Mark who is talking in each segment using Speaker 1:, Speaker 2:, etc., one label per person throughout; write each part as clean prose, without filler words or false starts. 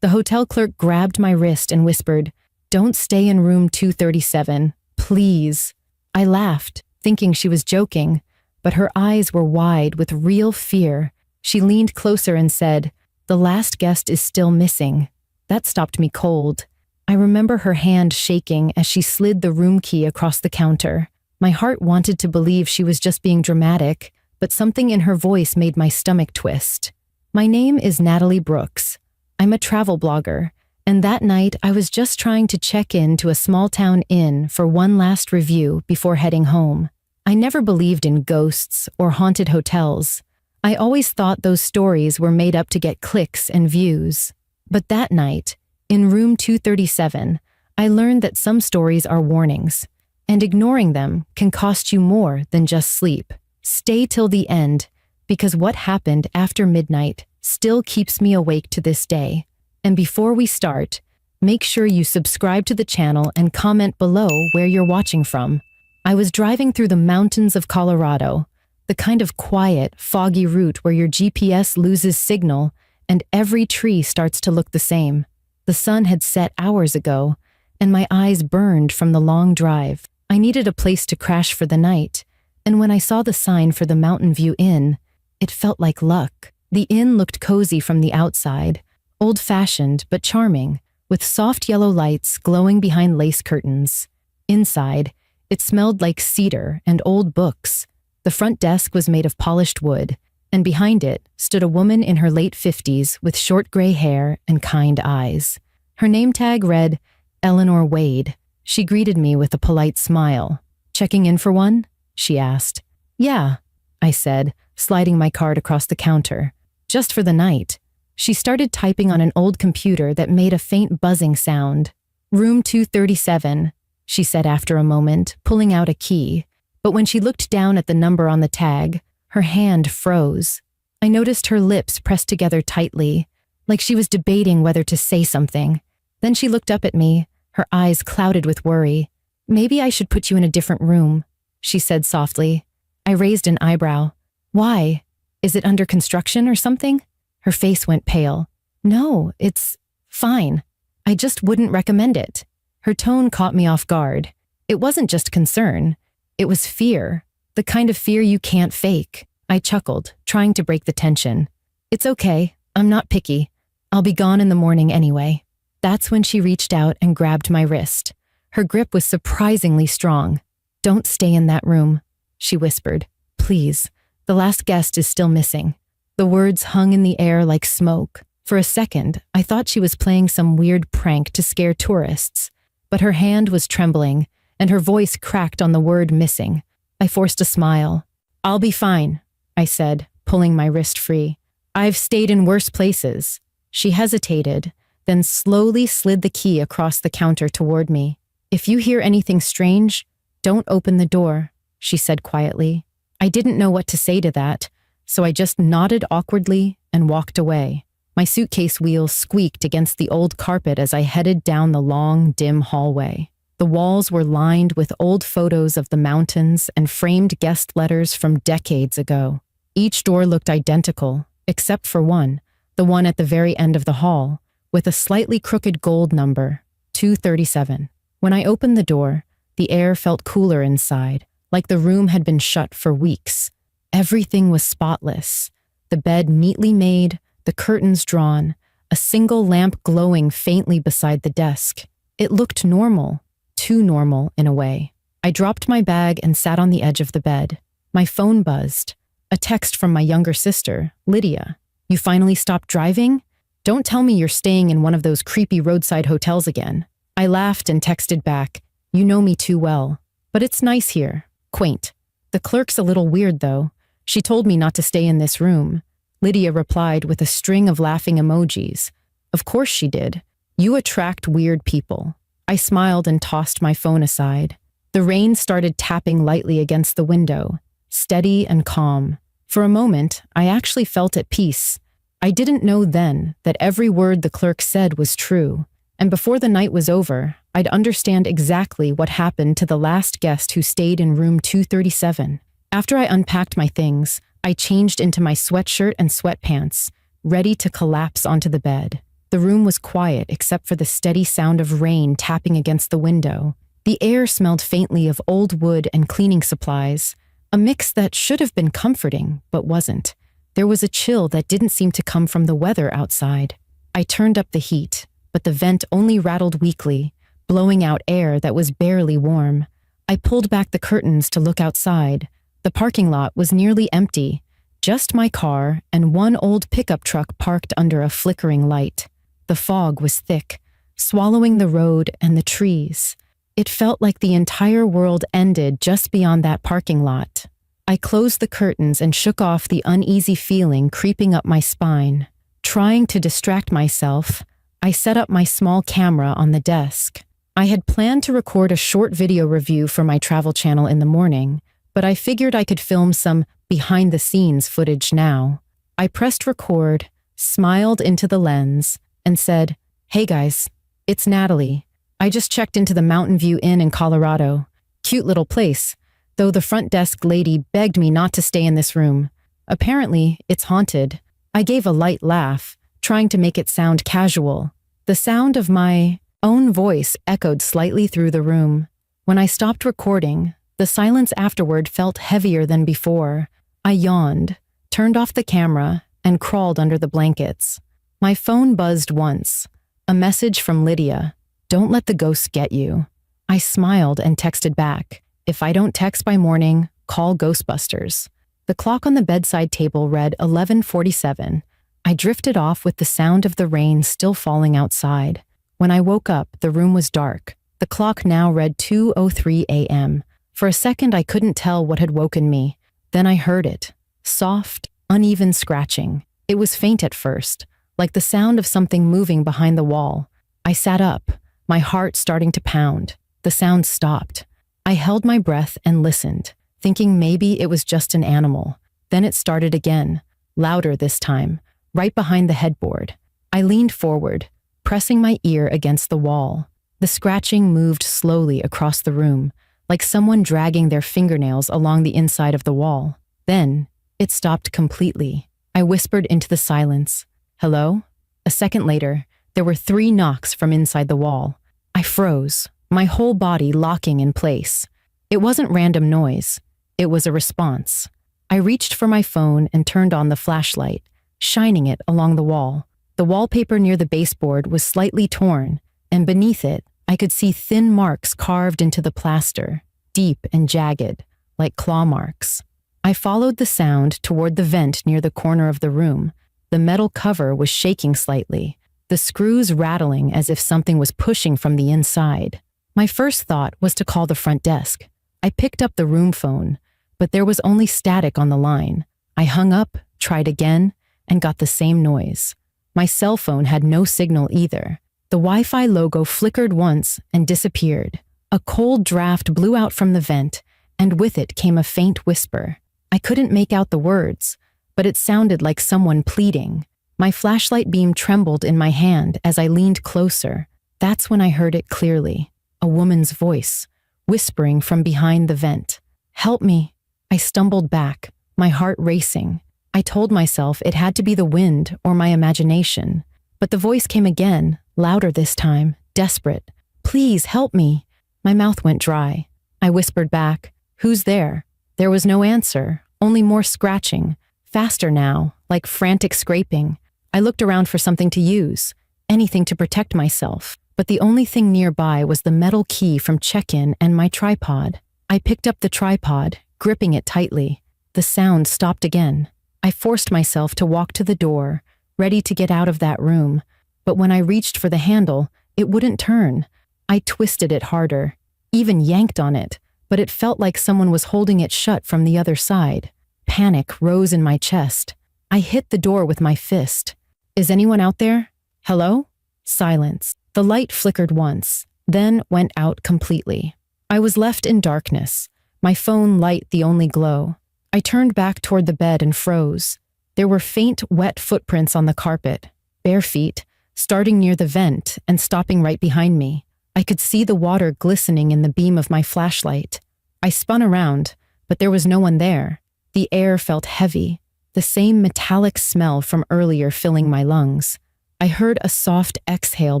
Speaker 1: The hotel clerk grabbed my wrist and whispered, "Don't stay in room 237, please." I laughed, thinking she was joking, but her eyes were wide with real fear. She leaned closer and said, "The last guest is still missing." That stopped me cold. I remember her hand shaking as she slid the room key across the counter. My heart wanted to believe she was just being dramatic, but something in her voice made my stomach twist. "My name is Natalie Brooks. I'm a travel blogger, and that night I was just trying to check in to a small-town inn for one last review before heading home. I never believed in ghosts or haunted hotels. I always thought those stories were made up to get clicks and views. But that night, in room 237, I learned that some stories are warnings, and ignoring them can cost you more than just sleep. Stay till the end, because what happened after midnight still keeps me awake to this day. And before we start, make sure you subscribe to the channel and comment below where you're watching from. I was driving through the mountains of Colorado, the kind of quiet, foggy route where your GPS loses signal and every tree starts to look the same. The sun had set hours ago, and my eyes burned from the long drive. I needed a place to crash for the night, and when I saw the sign for the Mountain View Inn, it felt like luck. The inn looked cozy from the outside, old-fashioned but charming, with soft yellow lights glowing behind lace curtains. Inside, it smelled like cedar and old books. The front desk was made of polished wood, and behind it stood a woman in her late 50s with short gray hair and kind eyes. Her name tag read, Eleanor Wade. She greeted me with a polite smile. "Checking in for one?" she asked. "Yeah," I said, sliding my card across the counter. "Just for the night." She started typing on an old computer that made a faint buzzing sound. "Room 237, she said after a moment, pulling out a key. But when she looked down at the number on the tag, her hand froze. I noticed her lips pressed together tightly, like she was debating whether to say something. Then she looked up at me, her eyes clouded with worry. "Maybe I should put you in a different room," she said softly. I raised an eyebrow. "Why? Is it under construction or something?" Her face went pale. "No, it's fine. I just wouldn't recommend it." Her tone caught me off guard. It wasn't just concern. It was fear. The kind of fear you can't fake. I chuckled, trying to break the tension. "It's okay. I'm not picky. I'll be gone in the morning anyway." That's when she reached out and grabbed my wrist. Her grip was surprisingly strong. "Don't stay in that room," she whispered. "Please. The last guest is still missing." The words hung in the air like smoke. For a second, I thought she was playing some weird prank to scare tourists. But her hand was trembling, and her voice cracked on the word missing. I forced a smile. "I'll be fine," I said, pulling my wrist free. "I've stayed in worse places." She hesitated, then slowly slid the key across the counter toward me. "If you hear anything strange, don't open the door," she said quietly. I didn't know what to say to that, so I just nodded awkwardly and walked away. My suitcase wheels squeaked against the old carpet as I headed down the long, dim hallway. The walls were lined with old photos of the mountains and framed guest letters from decades ago. Each door looked identical, except for one, the one at the very end of the hall, with a slightly crooked gold number, 237. When I opened the door, the air felt cooler inside, like the room had been shut for weeks. Everything was spotless. The bed neatly made, the curtains drawn, a single lamp glowing faintly beside the desk. It looked normal, too normal in a way. I dropped my bag and sat on the edge of the bed. My phone buzzed. A text from my younger sister, Lydia. "You finally stopped driving? Don't tell me you're staying in one of those creepy roadside hotels again." I laughed and texted back, "You know me too well. But it's nice here. Quaint. The clerk's a little weird, though. She told me not to stay in this room." Lydia replied with a string of laughing emojis. "Of course she did. You attract weird people." I smiled and tossed my phone aside. The rain started tapping lightly against the window, steady and calm. For a moment, I actually felt at peace. I didn't know then that every word the clerk said was true, and before the night was over, I'd understand exactly what happened to the last guest who stayed in room 237. After I unpacked my things, I changed into my sweatshirt and sweatpants, ready to collapse onto the bed. The room was quiet except for the steady sound of rain tapping against the window. The air smelled faintly of old wood and cleaning supplies, a mix that should have been comforting, but wasn't. There was a chill that didn't seem to come from the weather outside. I turned up the heat, but the vent only rattled weakly, blowing out air that was barely warm. I pulled back the curtains to look outside. The parking lot was nearly empty, just my car and one old pickup truck parked under a flickering light. The fog was thick, swallowing the road and the trees. It felt like the entire world ended just beyond that parking lot. I closed the curtains and shook off the uneasy feeling creeping up my spine. Trying to distract myself, I set up my small camera on the desk. I had planned to record a short video review for my travel channel in the morning, but I figured I could film some behind-the-scenes footage now. I pressed record, smiled into the lens, and said, "Hey guys, it's Natalie. I just checked into the Mountain View Inn in Colorado. Cute little place, though the front desk lady begged me not to stay in this room. Apparently, it's haunted." I gave a light laugh, trying to make it sound casual. The sound of my own voice echoed slightly through the room. When I stopped recording, the silence afterward felt heavier than before. I yawned, turned off the camera, and crawled under the blankets. My phone buzzed once. A message from Lydia. "Don't let the ghosts get you." I smiled and texted back, "If I don't text by morning, call Ghostbusters." The clock on the bedside table read 11:47. I drifted off with the sound of the rain still falling outside. When I woke up, the room was dark. The clock now read 2:03 a.m. For a second, I couldn't tell what had woken me. Then I heard it. Soft, uneven scratching. It was faint at first, like the sound of something moving behind the wall. I sat up, my heart starting to pound. The sound stopped. I held my breath and listened, thinking maybe it was just an animal. Then it started again, louder this time, right behind the headboard. I leaned forward, pressing my ear against the wall. The scratching moved slowly across the room, like someone dragging their fingernails along the inside of the wall. Then, it stopped completely. I whispered into the silence, "Hello?" A second later, there were 3 knocks from inside the wall. I froze, my whole body locking in place. It wasn't random noise. It was a response. I reached for my phone and turned on the flashlight, shining it along the wall. The wallpaper near the baseboard was slightly torn, and beneath it, I could see thin marks carved into the plaster, deep and jagged, like claw marks. I followed the sound toward the vent near the corner of the room. The metal cover was shaking slightly, the screws rattling as if something was pushing from the inside. My first thought was to call the front desk. I picked up the room phone, but there was only static on the line. I hung up, tried again, and got the same noise. My cell phone had no signal either. The Wi-Fi logo flickered once and disappeared. A cold draft blew out from the vent, and with it came a faint whisper. I couldn't make out the words, but it sounded like someone pleading. My flashlight beam trembled in my hand as I leaned closer. That's when I heard it clearly. A woman's voice, whispering from behind the vent. "Help me." I stumbled back, my heart racing. I told myself it had to be the wind or my imagination. But the voice came again, louder this time, desperate. "Please help me." My mouth went dry. I whispered back, "Who's there?" There was no answer, only more scratching, faster now, like frantic scraping. I looked around for something to use, anything to protect myself, but the only thing nearby was the metal key from check-in and my tripod. I picked up the tripod, gripping it tightly. The sound stopped again. I forced myself to walk to the door, ready to get out of that room, but when I reached for the handle, it wouldn't turn. I twisted it harder, even yanked on it, but it felt like someone was holding it shut from the other side. Panic rose in my chest. I hit the door with my fist. "Is anyone out there? Hello?" Silence. The light flickered once, then went out completely. I was left in darkness, my phone light the only glow. I turned back toward the bed and froze. There were faint, wet footprints on the carpet, bare feet, starting near the vent and stopping right behind me. I could see the water glistening in the beam of my flashlight. I spun around, but there was no one there. The air felt heavy, the same metallic smell from earlier filling my lungs. I heard a soft exhale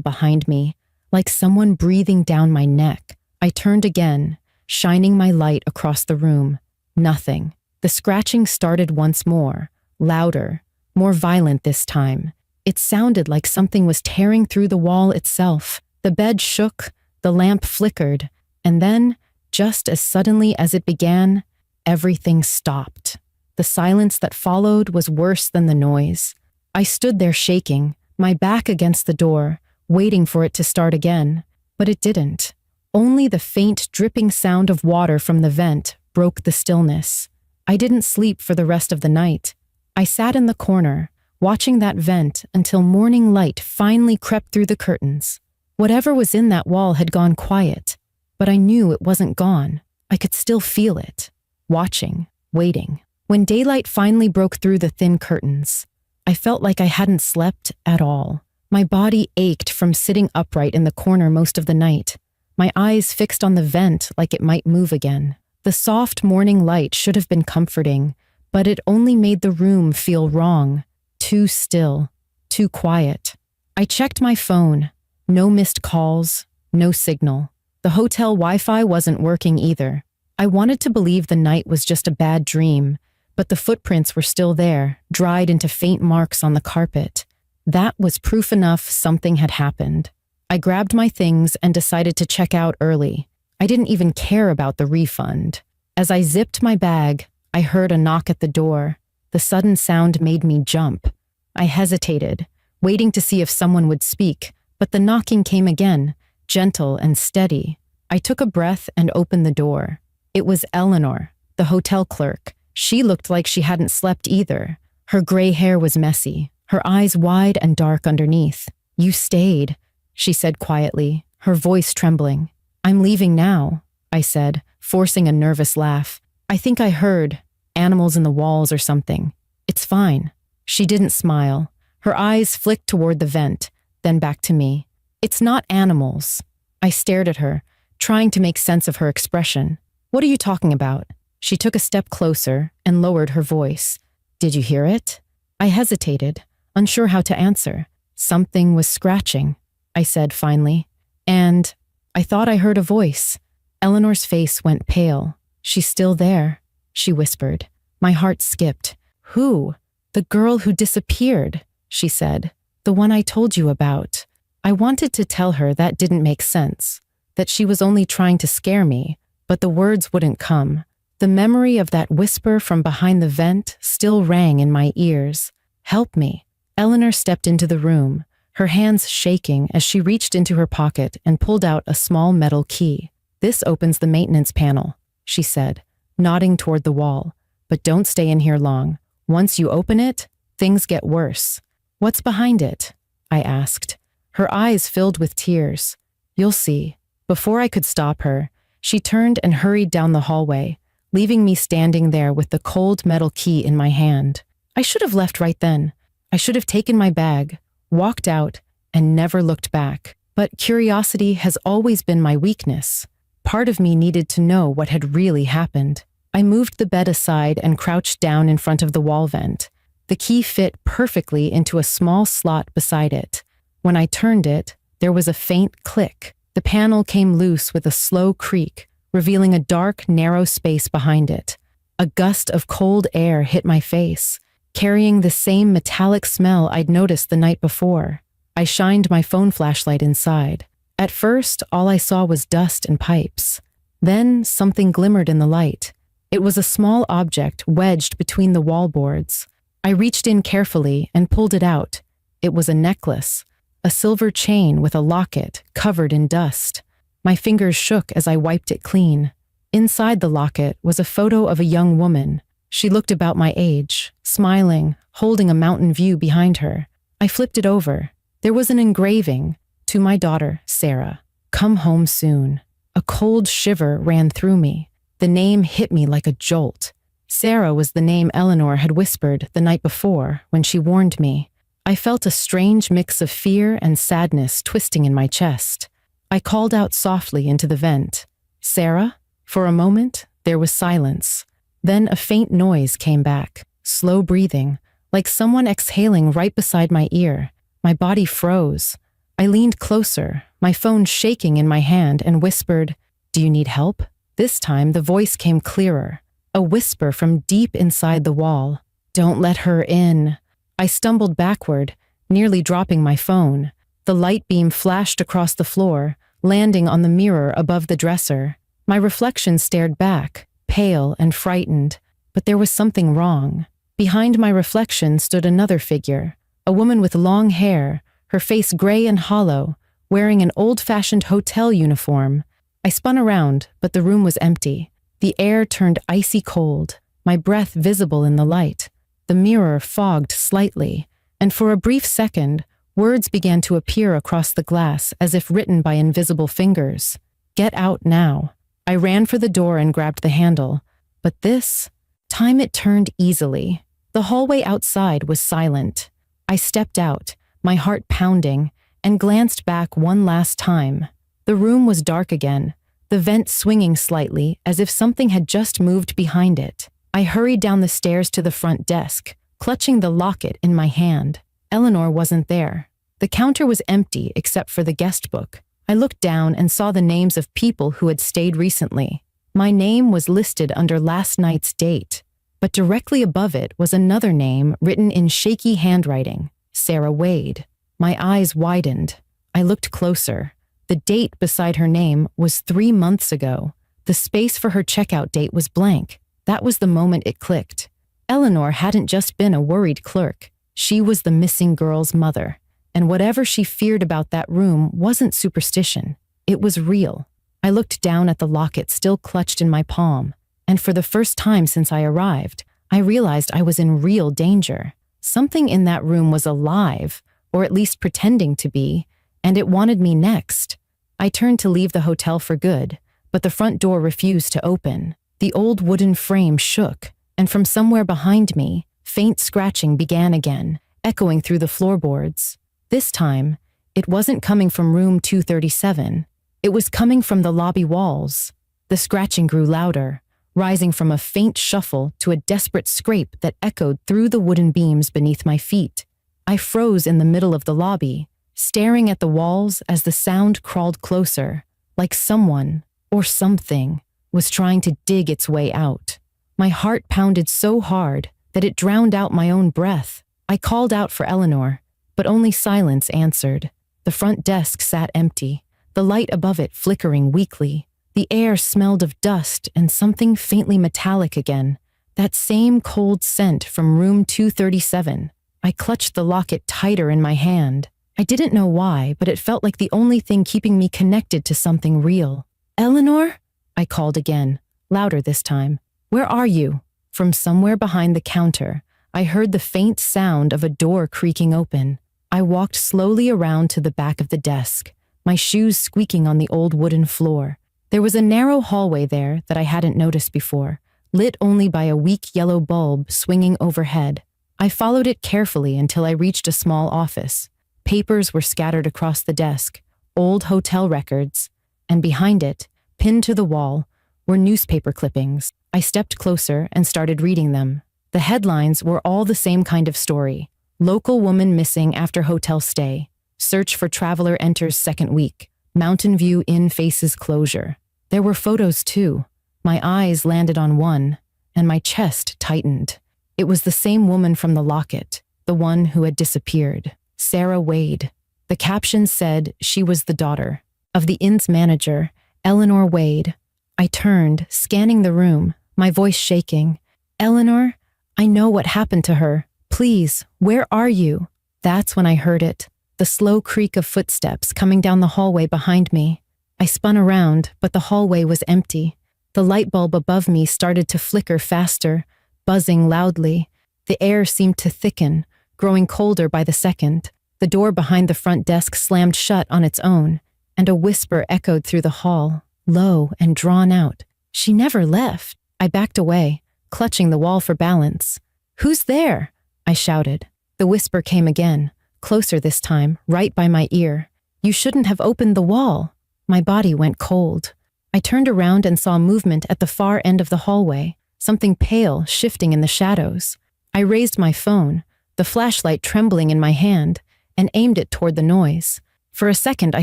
Speaker 1: behind me, like someone breathing down my neck. I turned again, shining my light across the room. Nothing. The scratching started once more, louder, more violent this time. It sounded like something was tearing through the wall itself. The bed shook, the lamp flickered, and then, just as suddenly as it began, everything stopped. The silence that followed was worse than the noise. I stood there shaking, my back against the door, waiting for it to start again. But it didn't. Only the faint dripping sound of water from the vent broke the stillness. I didn't sleep for the rest of the night. I sat in the corner, watching that vent until morning light finally crept through the curtains. Whatever was in that wall had gone quiet, but I knew it wasn't gone. I could still feel it. Watching, waiting. When daylight finally broke through the thin curtains, I felt like I hadn't slept at all. My body ached from sitting upright in the corner most of the night, my eyes fixed on the vent like it might move again. The soft morning light should have been comforting, but it only made the room feel wrong, too still, too quiet. I checked my phone. No missed calls, no signal. The hotel Wi-Fi wasn't working either. I wanted to believe the night was just a bad dream, but the footprints were still there, dried into faint marks on the carpet. That was proof enough something had happened. I grabbed my things and decided to check out early. I didn't even care about the refund. As I zipped my bag, I heard a knock at the door. The sudden sound made me jump. I hesitated, waiting to see if someone would speak, but the knocking came again, gentle and steady. I took a breath and opened the door. It was Eleanor, the hotel clerk. She looked like she hadn't slept either. Her gray hair was messy, her eyes wide and dark underneath. "You stayed," she said quietly, her voice trembling. "I'm leaving now," I said, forcing a nervous laugh. "I think I heard animals in the walls or something. It's fine." She didn't smile. Her eyes flicked toward the vent, then back to me. "It's not animals." I stared at her, trying to make sense of her expression. "What are you talking about?" She took a step closer and lowered her voice. "Did you hear it?" I hesitated, unsure how to answer. "Something was scratching," I said finally. "And I thought I heard a voice." Eleanor's face went pale. "She's still there," she whispered. My heart skipped. "Who?" "The girl who disappeared," she said. "The one I told you about." I wanted to tell her that didn't make sense, that she was only trying to scare me, but the words wouldn't come. The memory of that whisper from behind the vent still rang in my ears. "Help me." Eleanor stepped into the room, her hands shaking as she reached into her pocket and pulled out a small metal key. "This opens the maintenance panel," she said, nodding toward the wall. "But don't stay in here long. Once you open it, things get worse." "What's behind it?" I asked. Her eyes filled with tears. "You'll see." Before I could stop her, she turned and hurried down the hallway, leaving me standing there with the cold metal key in my hand. I should have left right then. I should have taken my bag, walked out, and never looked back. But curiosity has always been my weakness. Part of me needed to know what had really happened. I moved the bed aside and crouched down in front of the wall vent. The key fit perfectly into a small slot beside it. When I turned it, there was a faint click. The panel came loose with a slow creak, revealing a dark, narrow space behind it. A gust of cold air hit my face, carrying the same metallic smell I'd noticed the night before. I shined my phone flashlight inside. At first, all I saw was dust and pipes. Then something glimmered in the light. It was a small object wedged between the wallboards. I reached in carefully and pulled it out. It was a necklace, a silver chain with a locket covered in dust. My fingers shook as I wiped it clean. Inside the locket was a photo of a young woman. She looked about my age, smiling, holding a mountain view behind her. I flipped it over. There was an engraving, "To my daughter, Sarah. Come home soon." A cold shiver ran through me. The name hit me like a jolt. Sarah was the name Eleanor had whispered the night before when she warned me. I felt a strange mix of fear and sadness twisting in my chest. I called out softly into the vent. "Sarah?" For a moment, there was silence. Then a faint noise came back, slow breathing, like someone exhaling right beside my ear. My body froze. I leaned closer, my phone shaking in my hand, and whispered, "Do you need help?" This time, the voice came clearer, a whisper from deep inside the wall. "Don't let her in." I stumbled backward, nearly dropping my phone. The light beam flashed across the floor, landing on the mirror above the dresser. My reflection stared back, pale and frightened, but there was something wrong. Behind my reflection stood another figure, a woman with long hair, her face gray and hollow, wearing an old-fashioned hotel uniform. I spun around, but the room was empty. The air turned icy cold, my breath visible in the light. The mirror fogged slightly, and for a brief second, words began to appear across the glass as if written by invisible fingers. "Get out now." I ran for the door and grabbed the handle, but this time it turned easily. The hallway outside was silent. I stepped out, my heart pounding, and glanced back one last time. The room was dark again, the vent swinging slightly as if something had just moved behind it. I hurried down the stairs to the front desk, clutching the locket in my hand. Eleanor wasn't there. The counter was empty except for the guest book. I looked down and saw the names of people who had stayed recently. My name was listed under last night's date, but directly above it was another name written in shaky handwriting, Sarah Wade. My eyes widened. I looked closer. The date beside her name was 3 months ago. The space for her checkout date was blank. That was the moment it clicked. Eleanor hadn't just been a worried clerk. She was the missing girl's mother. And whatever she feared about that room wasn't superstition. It was real. I looked down at the locket still clutched in my palm, and for the first time since I arrived, I realized I was in real danger. Something in that room was alive, or at least pretending to be, and it wanted me next. I turned to leave the hotel for good, but the front door refused to open. The old wooden frame shook, and from somewhere behind me, faint scratching began again, echoing through the floorboards. This time, it wasn't coming from room 237. It was coming from the lobby walls. The scratching grew louder, rising from a faint shuffle to a desperate scrape that echoed through the wooden beams beneath my feet. I froze in the middle of the lobby, staring at the walls as the sound crawled closer, like someone, or something, was trying to dig its way out. My heart pounded so hard that it drowned out my own breath. I called out for Eleanor, but only silence answered. The front desk sat empty, the light above it flickering weakly. The air smelled of dust and something faintly metallic again, that same cold scent from room 237. I clutched the locket tighter in my hand. I didn't know why, but it felt like the only thing keeping me connected to something real. "Eleanor?" I called again, louder this time. "Where are you?" From somewhere behind the counter, I heard the faint sound of a door creaking open. I walked slowly around to the back of the desk, my shoes squeaking on the old wooden floor. There was a narrow hallway there that I hadn't noticed before, lit only by a weak yellow bulb swinging overhead. I followed it carefully until I reached a small office. Papers were scattered across the desk, old hotel records, and behind it, pinned to the wall, were newspaper clippings. I stepped closer and started reading them. The headlines were all the same kind of story. Local woman missing after hotel stay. Search for traveler enters second week. Mountain View Inn faces closure. There were photos too. My eyes landed on one, and my chest tightened. It was the same woman from the locket, the one who had disappeared. Sarah Wade. The caption said she was the daughter of the inn's manager, Eleanor Wade. I turned, scanning the room, my voice shaking. "Eleanor, I know what happened to her. Please, where are you?" That's when I heard it, the slow creak of footsteps coming down the hallway behind me. I spun around, but the hallway was empty. The light bulb above me started to flicker faster, buzzing loudly. The air seemed to thicken, growing colder by the second. The door behind the front desk slammed shut on its own, and a whisper echoed through the hall, low and drawn out. "She never left." I backed away, clutching the wall for balance. "Who's there?" I shouted. The whisper came again, closer this time, right by my ear. "You shouldn't have opened the wall." My body went cold. I turned around and saw movement at the far end of the hallway, something pale shifting in the shadows. I raised my phone, the flashlight trembling in my hand, and aimed it toward the noise. For a second, I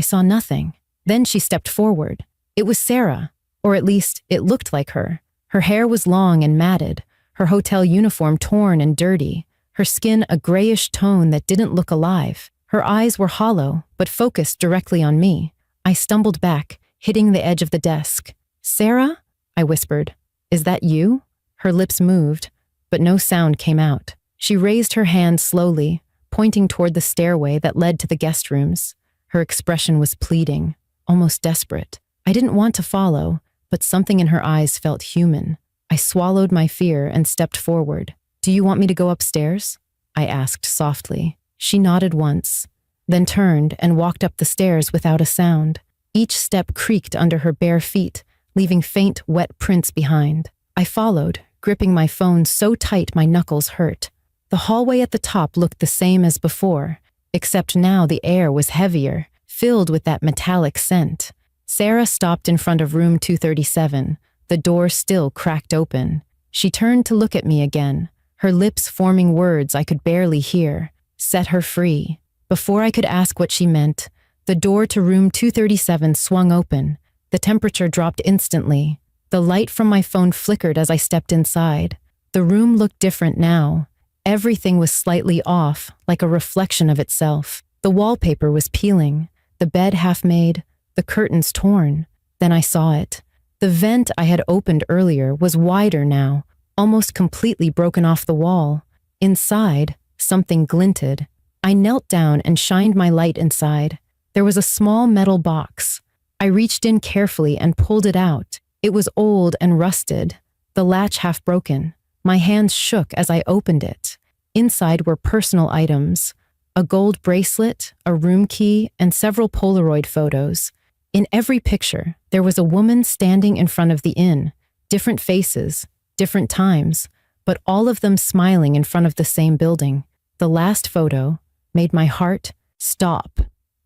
Speaker 1: saw nothing. Then she stepped forward. It was Sarah, or at least it looked like her. Her hair was long and matted, her hotel uniform torn and dirty, her skin a grayish tone that didn't look alive. Her eyes were hollow, but focused directly on me. I stumbled back, hitting the edge of the desk. "Sarah?" I whispered. "Is that you?" Her lips moved, but no sound came out. She raised her hand slowly, pointing toward the stairway that led to the guest rooms. Her expression was pleading, almost desperate. I didn't want to follow, but something in her eyes felt human. I swallowed my fear and stepped forward. "Do you want me to go upstairs?" I asked softly. She nodded once, then turned and walked up the stairs without a sound. Each step creaked under her bare feet, leaving faint, wet prints behind. I followed, gripping my phone so tight my knuckles hurt. The hallway at the top looked the same as before, except now the air was heavier, filled with that metallic scent. Sarah stopped in front of room 237, the door still cracked open. She turned to look at me again, her lips forming words I could barely hear. "Set her free." Before I could ask what she meant, the door to room 237 swung open. The temperature dropped instantly. The light from my phone flickered as I stepped inside. The room looked different now. Everything was slightly off, like a reflection of itself. The wallpaper was peeling, the bed half made, the curtains torn. Then I saw it. The vent I had opened earlier was wider now, almost completely broken off the wall. Inside, something glinted. I knelt down and shined my light inside. There was a small metal box. I reached in carefully and pulled it out. It was old and rusted, the latch half broken. My hands shook as I opened it. Inside were personal items, a gold bracelet, a room key, and several Polaroid photos. In every picture, there was a woman standing in front of the inn, different faces, different times, but all of them smiling in front of the same building. The last photo made my heart stop.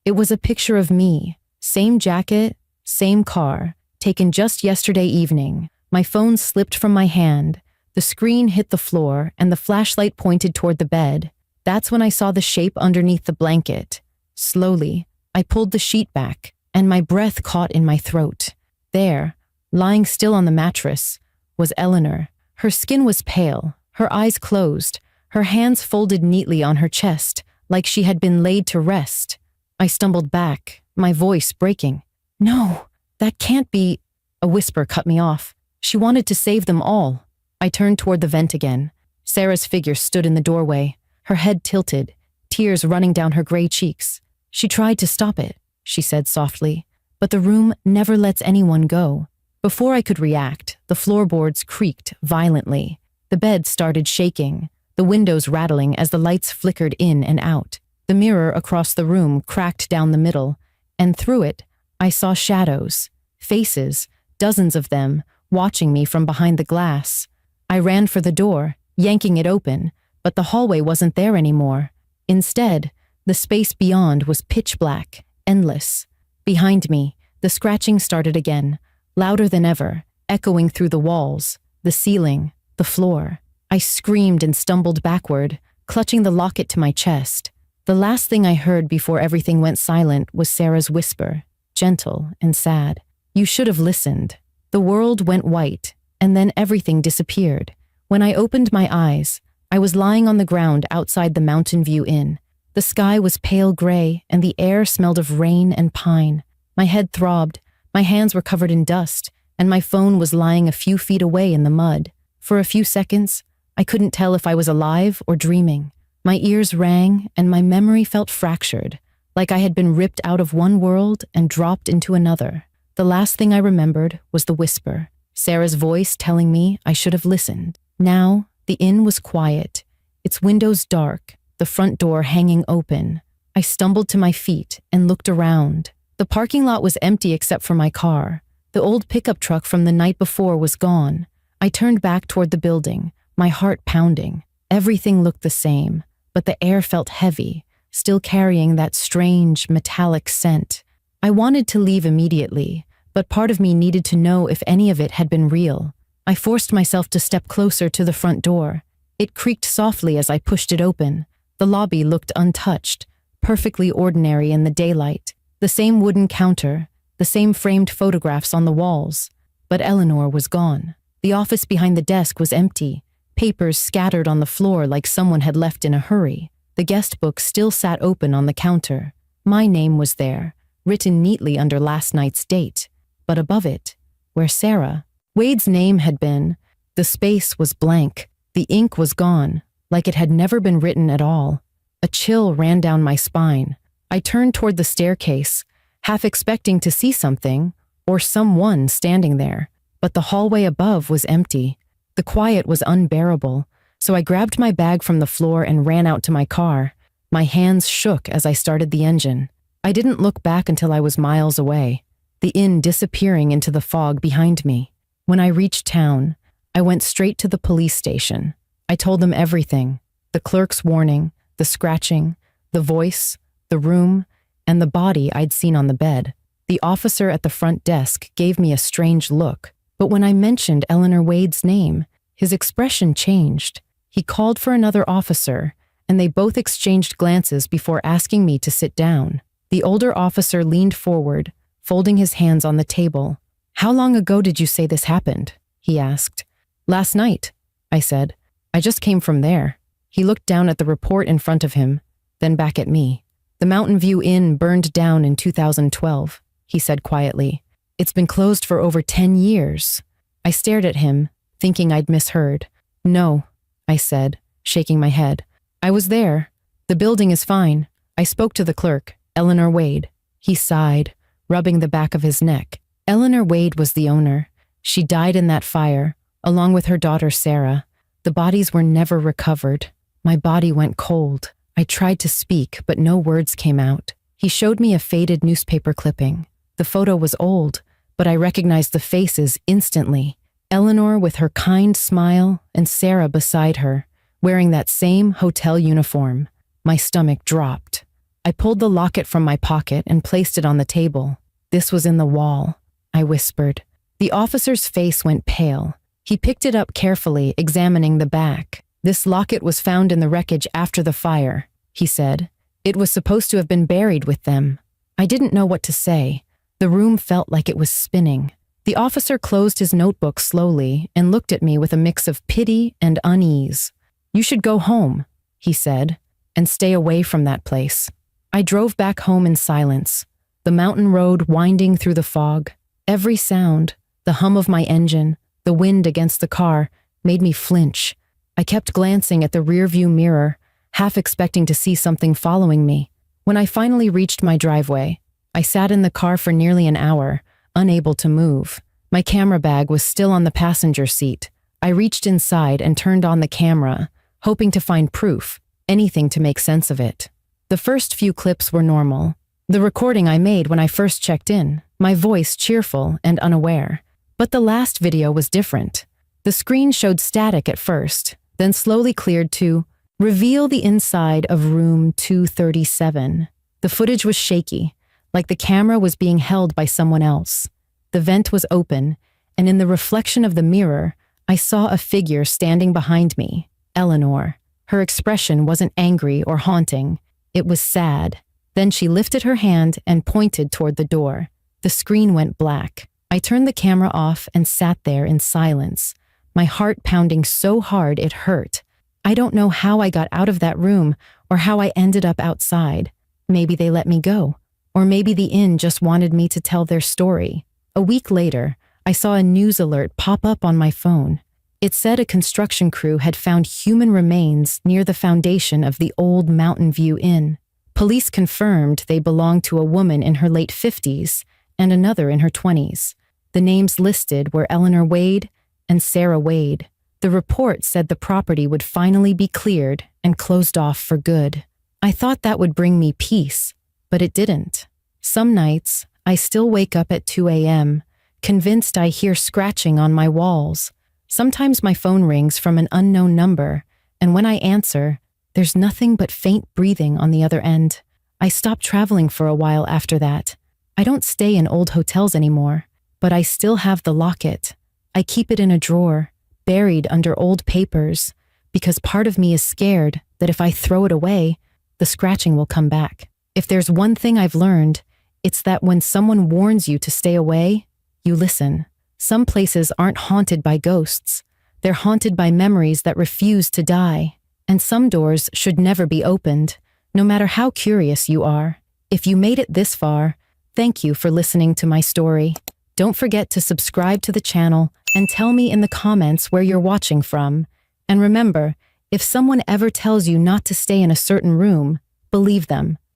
Speaker 1: It was a picture of me, same jacket, same car, taken just yesterday evening. My phone slipped from my hand. The screen hit the floor and the flashlight pointed toward the bed. That's when I saw the shape underneath the blanket. Slowly, I pulled the sheet back, and my breath caught in my throat. There, lying still on the mattress, was Eleanor. Her skin was pale, her eyes closed, her hands folded neatly on her chest, like she had been laid to rest. I stumbled back, my voice breaking. "No, that can't be." A whisper cut me off. She wanted to save them all. I turned toward the vent again. Sarah's figure stood in the doorway, her head tilted, tears running down her gray cheeks. "She tried to stop it," she said softly, "but the room never lets anyone go." Before I could react, the floorboards creaked violently. The bed started shaking, the windows rattling as the lights flickered in and out. The mirror across the room cracked down the middle, and through it, I saw shadows, faces, dozens of them, watching me from behind the glass. I ran for the door, yanking it open, but the hallway wasn't there anymore. Instead, the space beyond was pitch black, endless. Behind me, the scratching started again, louder than ever, echoing through the walls, the ceiling, the floor. I screamed and stumbled backward, clutching the locket to my chest. The last thing I heard before everything went silent was Sarah's whisper, gentle and sad. "You should have listened." The world went white, and then everything disappeared. When I opened my eyes, I was lying on the ground outside the Mountain View Inn. The sky was pale gray, and the air smelled of rain and pine. My head throbbed, my hands were covered in dust, and my phone was lying a few feet away in the mud. For a few seconds, I couldn't tell if I was alive or dreaming. My ears rang, and my memory felt fractured, like I had been ripped out of one world and dropped into another. The last thing I remembered was the whisper, Sarah's voice telling me I should have listened. Now, the inn was quiet, its windows dark, the front door hanging open. I stumbled to my feet and looked around. The parking lot was empty except for my car. The old pickup truck from the night before was gone. I turned back toward the building, my heart pounding. Everything looked the same, but the air felt heavy, still carrying that strange, metallic scent. I wanted to leave immediately, but part of me needed to know if any of it had been real. I forced myself to step closer to the front door. It creaked softly as I pushed it open. The lobby looked untouched, perfectly ordinary in the daylight. The same wooden counter, the same framed photographs on the walls. But Eleanor was gone. The office behind the desk was empty, papers scattered on the floor like someone had left in a hurry. The guest book still sat open on the counter. My name was there, written neatly under last night's date. But above it, where Sarah Wade's name had been, the space was blank. The ink was gone, like it had never been written at all. A chill ran down my spine. I turned toward the staircase, half expecting to see something, or someone standing there. But the hallway above was empty. The quiet was unbearable, so I grabbed my bag from the floor and ran out to my car. My hands shook as I started the engine. I didn't look back until I was miles away, the inn disappearing into the fog behind me. When I reached town, I went straight to the police station. I told them everything: the clerk's warning, the scratching, the voice, the room, and the body I'd seen on the bed. The officer at the front desk gave me a strange look, but when I mentioned Eleanor Wade's name, his expression changed. He called for another officer, and they both exchanged glances before asking me to sit down. The older officer leaned forward, folding his hands on the table. "How long ago did you say this happened?" he asked. "Last night," I said. "I just came from there." He looked down at the report in front of him, then back at me. "The Mountain View Inn burned down in 2012, he said quietly. "It's been closed for over 10 years. I stared at him, thinking I'd misheard. "No," I said, shaking my head. "I was there. The building is fine. I spoke to the clerk, Eleanor Wade." He sighed, rubbing the back of his neck. Eleanor Wade was the owner. She died in that fire, along with her daughter Sarah. The bodies were never recovered. My body went cold. I tried to speak, but no words came out. He showed me a faded newspaper clipping. The photo was old, but I recognized the faces instantly. Eleanor with her kind smile and Sarah beside her, wearing that same hotel uniform. My stomach dropped. I pulled the locket from my pocket and placed it on the table. "This was in the wall," I whispered. The officer's face went pale. He picked it up carefully, examining the back. "This locket was found in the wreckage after the fire," he said. "It was supposed to have been buried with them." I didn't know what to say. The room felt like it was spinning. The officer closed his notebook slowly and looked at me with a mix of pity and unease. "You should go home," he said, "and stay away from that place." I drove back home in silence, the mountain road winding through the fog. Every sound, the hum of my engine, the wind against the car, made me flinch. I kept glancing at the rearview mirror, half expecting to see something following me. When I finally reached my driveway, I sat in the car for nearly an hour, unable to move. My camera bag was still on the passenger seat. I reached inside and turned on the camera, hoping to find proof, anything to make sense of it. The first few clips were normal. The recording I made when I first checked in, my voice cheerful and unaware. But the last video was different. The screen showed static at first, then slowly cleared to "Reveal the inside of room 237. The footage was shaky, like the camera was being held by someone else. The vent was open, and in the reflection of the mirror, I saw a figure standing behind me, Eleanor. Her expression wasn't angry or haunting. It was sad. Then she lifted her hand and pointed toward the door. The screen went black. I turned the camera off and sat there in silence, my heart pounding so hard it hurt. I don't know how I got out of that room or how I ended up outside. Maybe they let me go, or maybe the inn just wanted me to tell their story. A week later, I saw a news alert pop up on my phone. It said a construction crew had found human remains near the foundation of the old Mountain View Inn. Police confirmed they belonged to a woman in her late 50s and another in her 20s. The names listed were Eleanor Wade and Sarah Wade. The report said the property would finally be cleared and closed off for good. I thought that would bring me peace, but it didn't. Some nights, I still wake up at 2 a.m., convinced I hear scratching on my walls. Sometimes my phone rings from an unknown number, and when I answer, there's nothing but faint breathing on the other end. I stopped traveling for a while after that. I don't stay in old hotels anymore, but I still have the locket. I keep it in a drawer, buried under old papers, because part of me is scared that if I throw it away, the scratching will come back. If there's one thing I've learned, it's that when someone warns you to stay away, you listen. Some places aren't haunted by ghosts. They're haunted by memories that refuse to die. And some doors should never be opened, no matter how curious you are. If you made it this far, thank you for listening to my story. Don't forget to subscribe to the channel and tell me in the comments where you're watching from. And remember, if someone ever tells you not to stay in a certain room, believe them.